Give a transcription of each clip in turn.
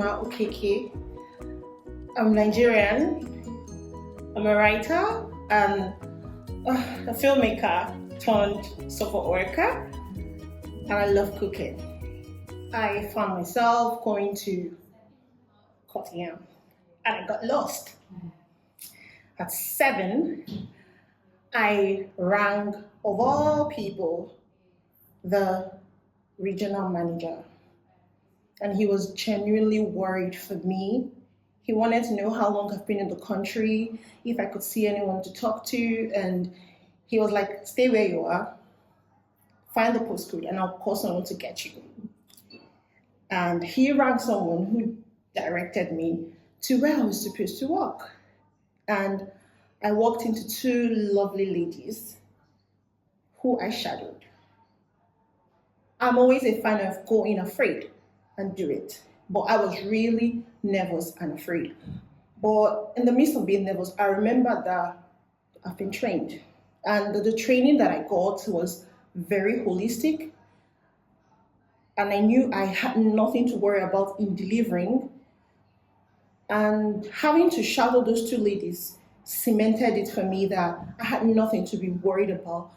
Chidinma Okeke. I'm Nigerian. I'm a writer and a filmmaker turned support worker, and I love cooking. I found myself going to Kottayam and I got lost. At 7, I rang, of all people, the regional manager, and he was genuinely worried for me. He wanted to know how long I've been in the country, if I could see anyone to talk to, and he was like, stay where you are, find the postcode, and I'll call someone to get you. And he rang someone who directed me to where I was supposed to walk. And I walked into 2 lovely ladies who I shadowed. I'm always a fan of going afraid and do it. But I was really nervous and afraid. But in the midst of being nervous, I remember that I've been trained. And the training that I got was very holistic. And I knew I had nothing to worry about in delivering. And having to shadow those 2 ladies cemented it for me that I had nothing to be worried about.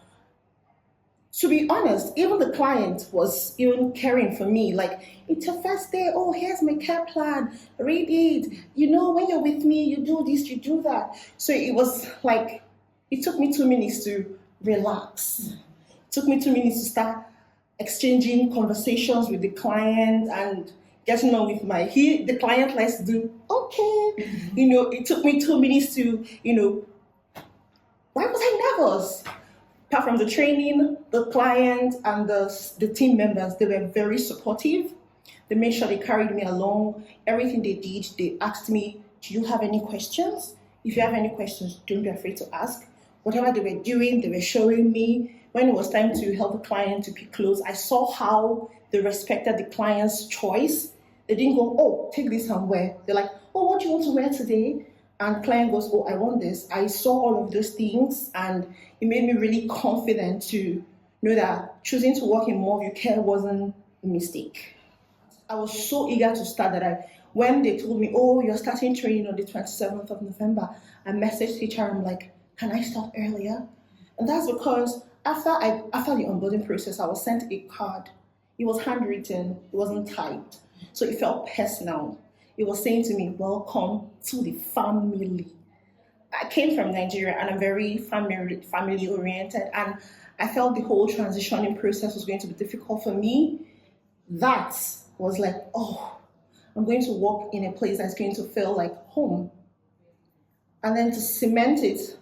To be honest, even the client was even caring for me. Like, it's your first day. Oh, here's my care plan. Read it. You know, when you're with me, you do this, you do that. So it was like, it took me 2 minutes to relax. It took me 2 minutes to start exchanging conversations with the client and getting on with the client likes to do, okay. It took me 2 minutes to, why was I nervous? Apart from the training, the client and the team members, they were very supportive. They made sure they carried me along. Everything they did, they asked me, do you have any questions? If you have any questions, don't be afraid to ask. Whatever they were doing, they were showing me. When it was time to help the client to pick clothes, I saw how they respected the client's choice. They didn't go, oh, take this and wear. They're like, oh, what do you want to wear today? And client goes, oh, I want this. I saw all of those things, and it made me really confident to know that choosing to work in Moorview Care wasn't a mistake. I was so eager to start that when they told me, oh, you're starting training on the 27th of November, I messaged HR, I'm like, can I start earlier? And that's because after the onboarding process, I was sent a card. It was handwritten, it wasn't typed. So it felt personal. It was saying to me, welcome to the family. I came from Nigeria and I'm very family oriented, and I felt the whole transitioning process was going to be difficult for me. That was like, oh, I'm going to walk in a place that's going to feel like home. And then to cement it,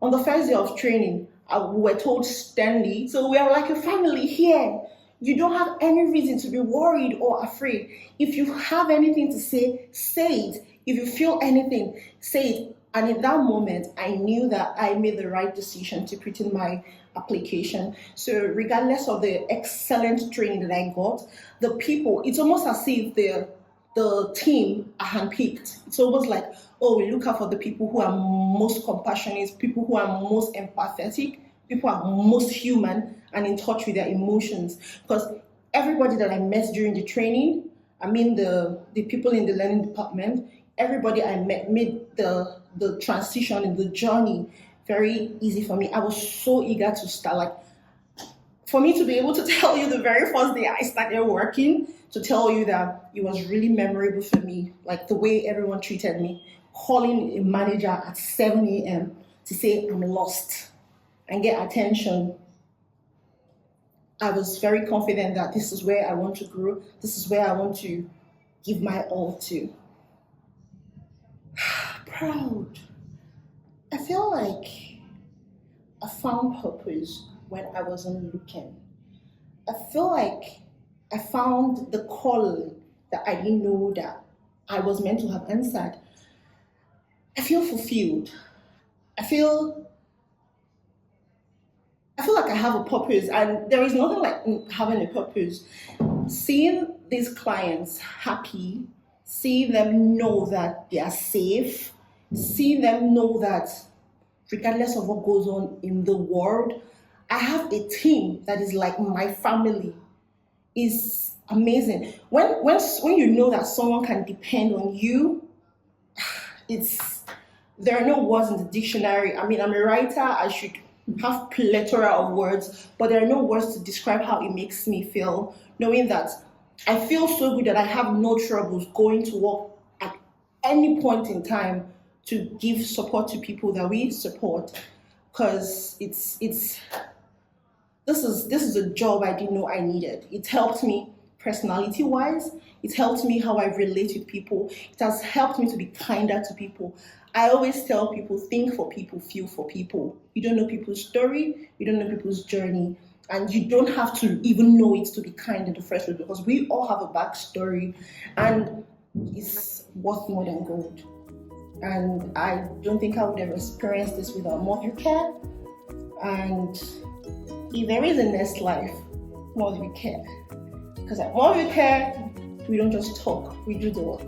on the first day of training, we were told sternly, so we are like a family here. You don't have any reason to be worried or afraid. If you have anything to say, say it. If you feel anything, say it. And in that moment, I knew that I made the right decision to put in my application. So regardless of the excellent training that I got, the people, it's almost as if the team are handpicked. It's almost like, oh, we look out for the people who are most compassionate, people who are most empathetic, people who are most human and in touch with their emotions. Because everybody that I met during the training, I mean the people in the learning department, everybody I met made the transition and the journey very easy for me. I was so eager to start. Like, for me to be able to tell you the very first day I started working, to tell you that it was really memorable for me, like the way everyone treated me, calling a manager at 7 a.m. to say I'm lost and get attention. I was very confident that this is where I want to grow. This is where I want to give my all to. Proud. I feel like I found purpose when I wasn't looking. I feel like I found the call that I didn't know that I was meant to have answered. I feel fulfilled. I feel like I have a purpose, and there is nothing like having a purpose. Seeing these clients happy, seeing them know that they are safe, seeing them know that regardless of what goes on in the world, I have a team that is like my family. Is amazing. When you know that someone can depend on you, it's there are no words in the dictionary. I mean, I'm a writer, I should have plethora of words, but there are no words to describe how it makes me feel, knowing that I feel so good that I have no troubles going to work at any point in time to give support to people that we support. Because this is a job I didn't know I needed. It helped me personality wise. It helped me how I relate with people. It has helped me to be kinder to people. I always tell people, think for people, feel for people. You don't know people's story, you don't know people's journey, and you don't have to even know it to be kind in the first place, because we all have a backstory, and it's worth more than gold. And I don't think I would have experienced this without Moorview Care. And if there is a next life, Moorview Care. Because at Moorview Care, we don't just talk, we do the work.